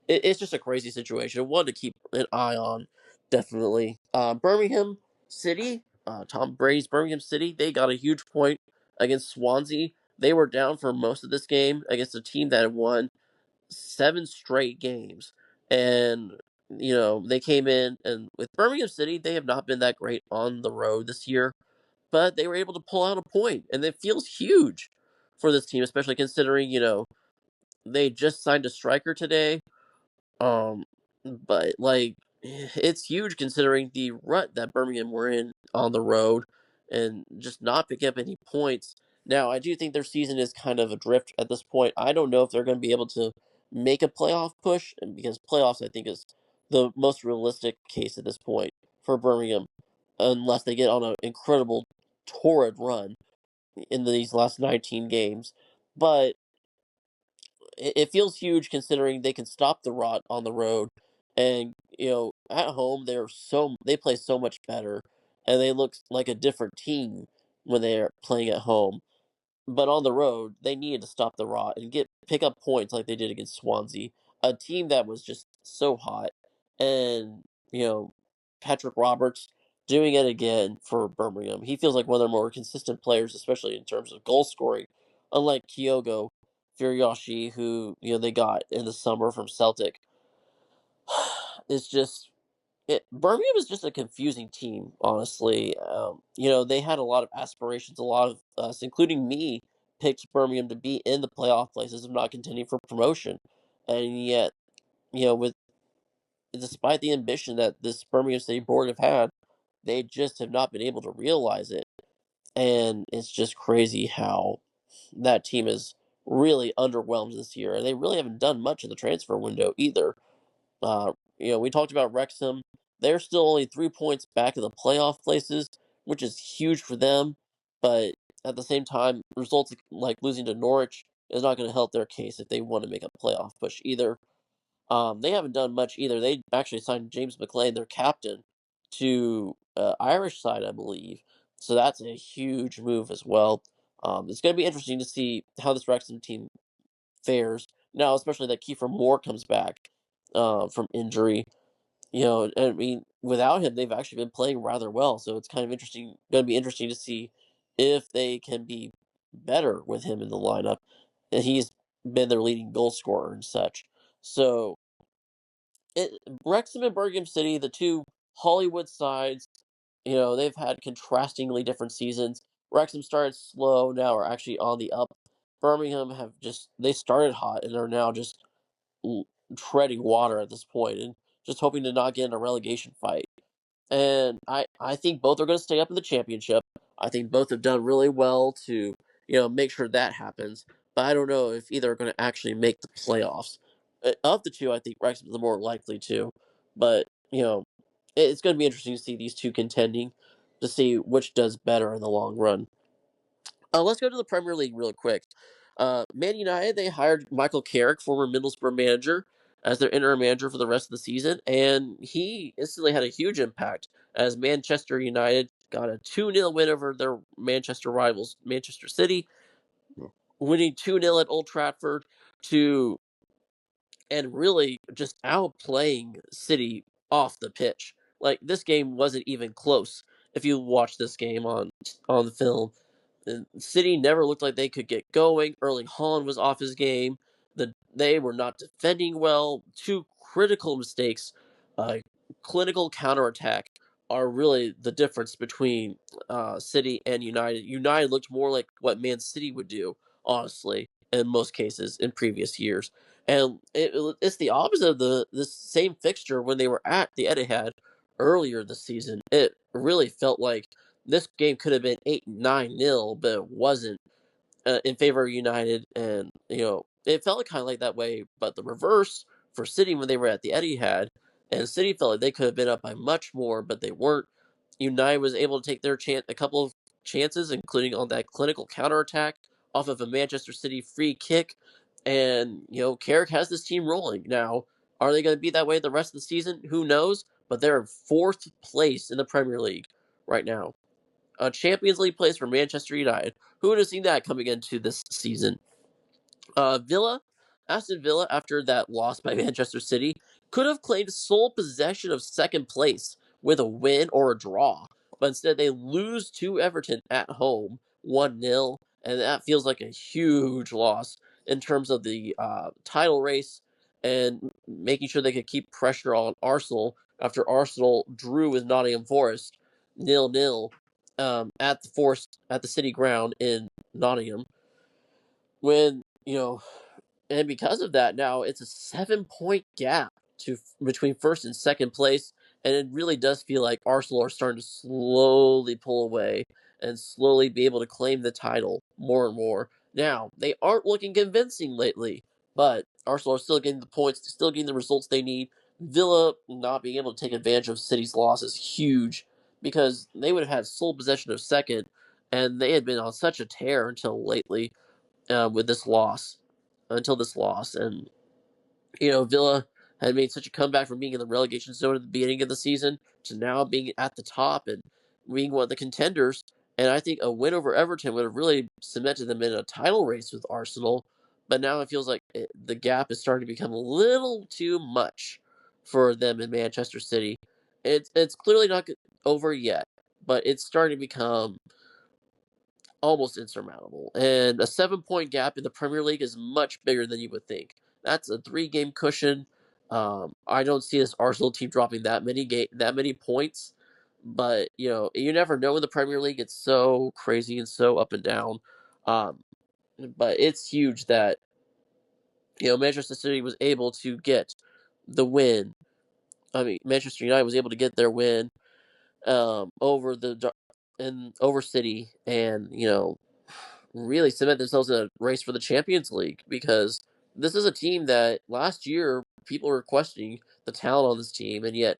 It's just a crazy situation. One to keep an eye on, definitely. Birmingham City, Tom Brady's Birmingham City, they got a huge point against Swansea. They were down for most of this game against a team that had won 7 straight games. And, they came in, and with Birmingham City, they have not been that great on the road this year, but they were able to pull out a point, and it feels huge for this team, especially considering, they just signed a striker today. Um, but like, it's huge considering the rut that Birmingham were in on the road and just not picking up any points. Now, I do think their season is kind of adrift at this point. I don't know if they're going to be able to make a playoff push, and because playoffs, I think, is the most realistic case at this point for Birmingham, unless they get on an incredible, torrid run in these last 19 games. But it feels huge considering they can stop the rot on the road, and at home they play so much better, and they look like a different team when they're playing at home. But on the road, they needed to stop the rot and pick up points like they did against Swansea, a team that was just so hot. And Patrick Roberts doing it again for Birmingham. He feels like one of their more consistent players, especially in terms of goal scoring, unlike Kyogo Furiyoshi, who they got in the summer from Celtic. it's just Birmingham is just a confusing team, honestly. They had a lot of aspirations. A lot of us, including me, picked Birmingham to be in the playoff places, if not contending for promotion. And yet, with despite the ambition that this Birmingham City board have had, they just have not been able to realize it. And it's just crazy how that team is really underwhelmed this year, and they really haven't done much in the transfer window either. We talked about Wrexham. They're still only 3 points back in the playoff places, which is huge for them. But at the same time, results like losing to Norwich is not going to help their case if they want to make a playoff push either. They haven't done much either. They actually signed James McLean, their captain, to Irish side, I believe. So that's a huge move as well. It's going to be interesting to see how this Wrexham team fares now, especially that Kiefer Moore comes back from injury. I mean, without him, they've actually been playing rather well. So it's kind of interesting. Going to be interesting to see if they can be better with him in the lineup. And he's been their leading goal scorer and such. So Wrexham and Birmingham City, the two Hollywood sides, they've had contrastingly different seasons. Wrexham started slow, now are actually on the up. Birmingham they started hot and are now just l- treading water at this point and just hoping to not get in a relegation fight. And I think both are going to stay up in the championship. I think both have done really well to, make sure that happens. But I don't know if either are going to actually make the playoffs. Of the two, I think Wrexham's the more likely to. But, it's going to be interesting to see these two contending to see which does better in the long run. Let's go to the Premier League real quick. Man United, they hired Michael Carrick, former Middlesbrough manager, as their interim manager for the rest of the season, and he instantly had a huge impact as Manchester United got a 2-0 win over their Manchester rivals, Manchester City, winning 2-0 at Old Trafford to and really just outplaying City off the pitch. Like this game wasn't even close. If you watch this game on the film, the City never looked like they could get going. Erling Haaland was off his game. They were not defending well. Two critical mistakes. Clinical counterattack are really the difference between City and United. United looked more like what Man City would do, honestly, in most cases in previous years. And it's the opposite of the same fixture when they were at the Etihad earlier this season. It really felt like this game could have been 8-9-0, but it wasn't in favor of United. And, it felt kind of like that way, but the reverse for City when they were at the Etihad. And City felt like they could have been up by much more, but they weren't. United was able to take their a couple of chances, including on that clinical counterattack off of a Manchester City free kick. And, Carrick has this team rolling. Now, are they going to be that way the rest of the season? Who knows? But they're in fourth place in the Premier League right now. A Champions League place for Manchester United. Who would have seen that coming into this season? Villa, Aston Villa, after that loss by Manchester City, could have claimed sole possession of second place with a win or a draw, but instead they lose to Everton at home 1-0, and that feels like a huge loss in terms of the title race and making sure they could keep pressure on Arsenal after Arsenal drew with Nottingham Forest 0-0 at the City Ground in Nottingham. When and because of that, now it's a 7 point gap between first and second place, and it really does feel like Arsenal are starting to slowly pull away and slowly be able to claim the title more and more. Now they aren't looking convincing lately, but Arsenal are still getting the points, still getting the results they need. Villa not being able to take advantage of City's loss is huge because they would have had sole possession of second, and they had been on such a tear until lately with this loss until this loss. And, Villa had made such a comeback from being in the relegation zone at the beginning of the season to now being at the top and being one of the contenders. And I think a win over Everton would have really cemented them in a title race with Arsenal. But now it feels like the gap is starting to become a little too much for them in Manchester City. It's clearly not over yet, but it's starting to become almost insurmountable. And a 7 point gap in the Premier League is much bigger than you would think. That's a 3 game cushion. I don't see this Arsenal team dropping that many points, but you never know in the Premier League. It's so crazy and so up and down. Um, but it's huge that Manchester City was able to get the win. I mean, Manchester United was able to get their win over over City, and really cement themselves in a race for the Champions League, because this is a team that last year people were questioning the talent on this team, and yet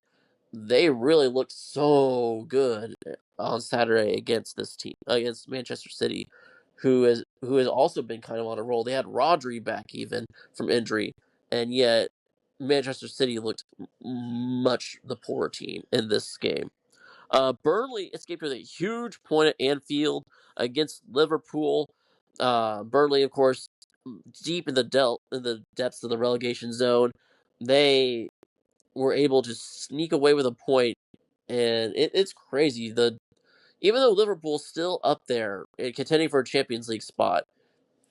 they really looked so good on Saturday against this team, against Manchester City, who has also been kind of on a roll. They had Rodri back even from injury, and yet Manchester City looked much the poorer team in this game. Burnley escaped with a huge point at Anfield against Liverpool. Burnley, of course, deep in the depths of the relegation zone, they were able to sneak away with a point, and it's crazy. Even though Liverpool's still up there and contending for a Champions League spot,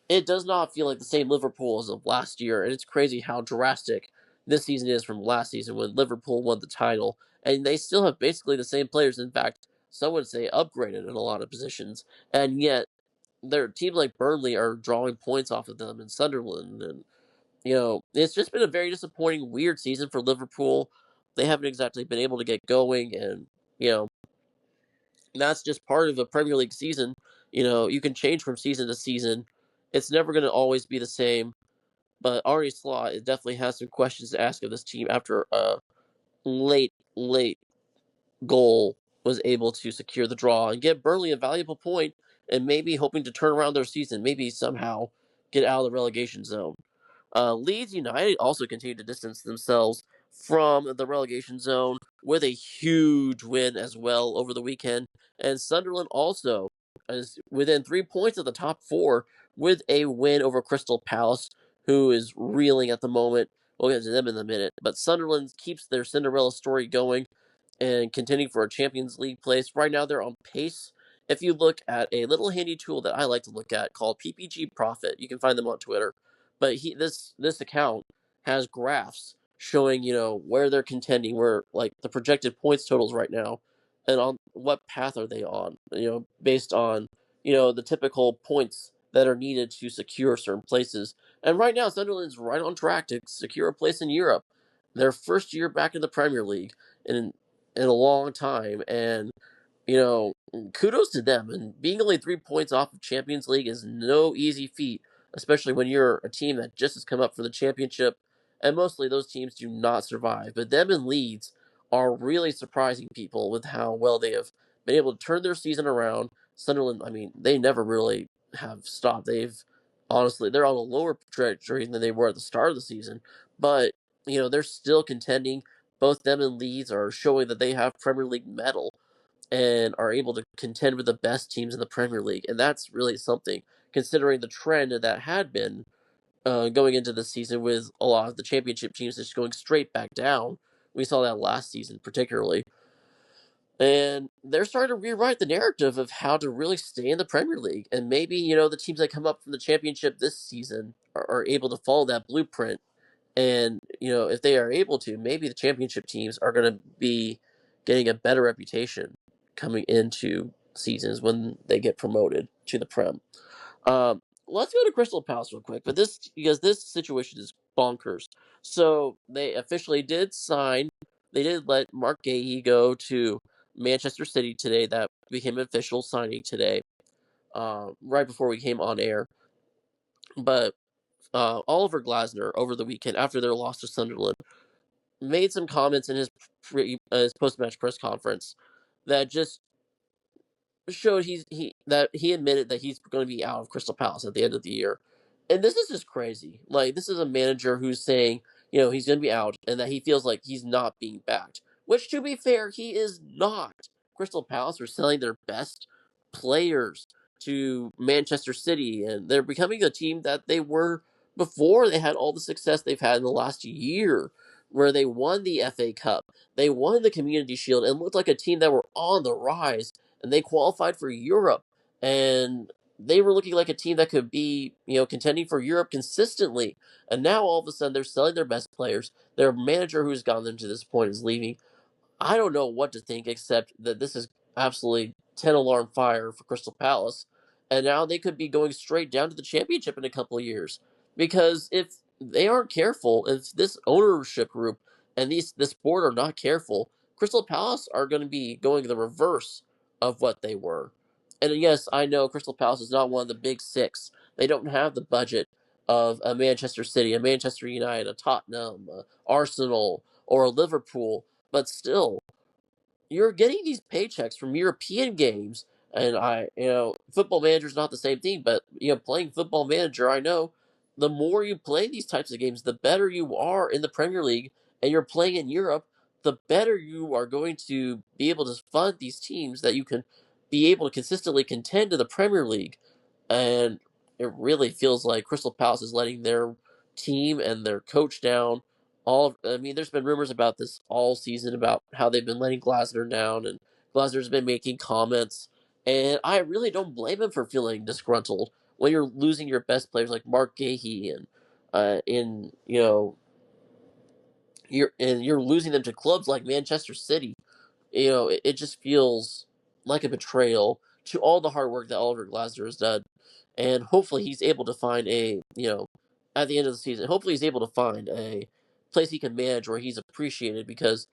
it does not feel like the same Liverpool as of last year, and it's crazy how drastic this season is from last season when Liverpool won the title, and they still have basically the same players. In fact, some would say upgraded in a lot of positions, and yet their teams like Burnley are drawing points off of them, and Sunderland, and it's just been a very disappointing, weird season for Liverpool. They haven't exactly been able to get going, and you know that's just part of a Premier League season. You can change from season to season. It's never going to always be the same. But Ari Slot definitely has some questions to ask of this team after a late goal was able to secure the draw and get Burnley a valuable point, and maybe hoping to turn around their season, maybe somehow get out of the relegation zone. Leeds United also continue to distance themselves from the relegation zone with a huge win as well over the weekend. And Sunderland also is within 3 points of the top four with a win over Crystal Palace, who is reeling at the moment. We'll get to them in a minute. But Sunderland keeps their Cinderella story going and contending for a Champions League place. Right now, they're on pace. If you look at a little handy tool that I like to look at called PPG Profit, you can find them on Twitter. But this account has graphs showing where they're contending, where like the projected points totals right now, and on what path are they on. Based on the typical points that are needed to secure certain places. And right now, Sunderland's right on track to secure a place in Europe. Their first year back in the Premier League in a long time, and you know, kudos to them. And being only 3 points off of Champions League is no easy feat, especially when you're a team that just has come up from the Championship. And mostly those teams do not survive. But them and Leeds are really surprising people with how well they have been able to turn their season around. Sunderland, I mean, they never really have stopped. They're on a lower trajectory than they were at the start of the season. But, they're still contending. Both them and Leeds are showing that they have Premier League mettle and are able to contend with the best teams in the Premier League. And that's really something, considering the trend that had been going into the season with a lot of the championship teams just going straight back down. We saw that last season, particularly. And they're starting to rewrite the narrative of how to really stay in the Premier League. And maybe, the teams that come up from the championship this season are able to follow that blueprint. And, if they are able to, maybe the championship teams are going to be getting a better reputation coming into seasons when they get promoted to the Prem. Let's go to Crystal Palace real quick, because this situation is bonkers. So they did let Mark Gahey go to Manchester City today. That became an official signing today, right before we came on air. But Oliver Glasner over the weekend after their loss to Sunderland made some comments in his post-match press conference that just showed he admitted that he's going to be out of Crystal Palace at the end of the year. And this is just crazy. Like, this is a manager who's saying, he's going to be out and that he feels like he's not being backed. Which, to be fair, he is not. Crystal Palace are selling their best players to Manchester City, and they're becoming a team that they were before they had all the success they've had in the last year, where they won the FA Cup, they won the Community Shield, and looked like a team that were on the rise, and they qualified for Europe. And they were looking like a team that could be, contending for Europe consistently. And now all of a sudden they're selling their best players. Their manager who's gotten them to this point is leaving. I don't know what to think except that this is absolutely 10 alarm fire for Crystal Palace. And now they could be going straight down to the championship in a couple of years. Because if they aren't careful, if this ownership group and this board are not careful, Crystal Palace are going to be going the reverse of what they were. And yes, I know Crystal Palace is not one of the big six. They don't have the budget of a Manchester City, a Manchester United, a Tottenham, a Arsenal, or a Liverpool, but still, you're getting these paychecks from European games. And Football Manager is not the same thing, but playing Football Manager, I know the more you play these types of games, the better you are in the Premier League, and you're playing in Europe, the better you are going to be able to fund these teams that you can be able to consistently contend to the Premier League. And it really feels like Crystal Palace is letting their team and their coach down. There's been rumors about this all season about how they've been letting Glasner down, and Glasner's been making comments, and I really don't blame him for feeling disgruntled when you're losing your best players like Mark Gahey and you're losing them to clubs like Manchester City. It just feels like a betrayal to all the hard work that Oliver Glasner has done, and hopefully he's able to find at the end of the season, hopefully he's able to find a place he can manage where he's appreciated, because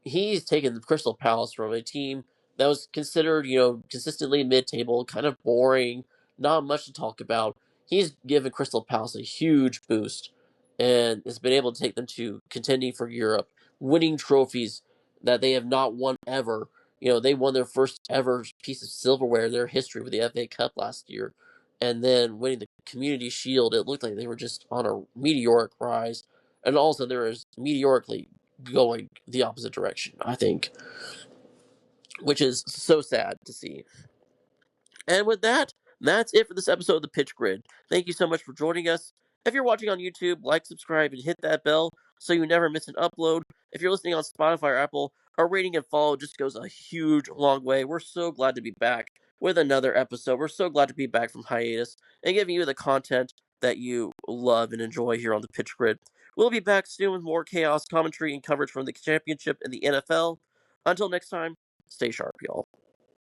he's taken Crystal Palace from a team that was considered, consistently mid-table, kind of boring, not much to talk about. He's given Crystal Palace a huge boost and has been able to take them to contending for Europe, winning trophies that they have not won ever. They won their first ever piece of silverware in their history with the FA Cup last year, and then winning the Community Shield. It looked like they were just on a meteoric rise, and also there is meteorically going the opposite direction, I think, which is so sad to see. And with that, that's it for this episode of the Pitch Grid. Thank you so much for joining us. If you're watching on YouTube, like, subscribe, and hit that bell so you never miss an upload. If you're listening on Spotify or Apple, a rating and follow just goes a huge, long way. We're so glad to be back with another episode. We're so glad to be back from hiatus and giving you the content that you love and enjoy here on the Pitch Grid. We'll be back soon with more chaos, commentary, and coverage from the championship and the NFL. Until next time, stay sharp, y'all.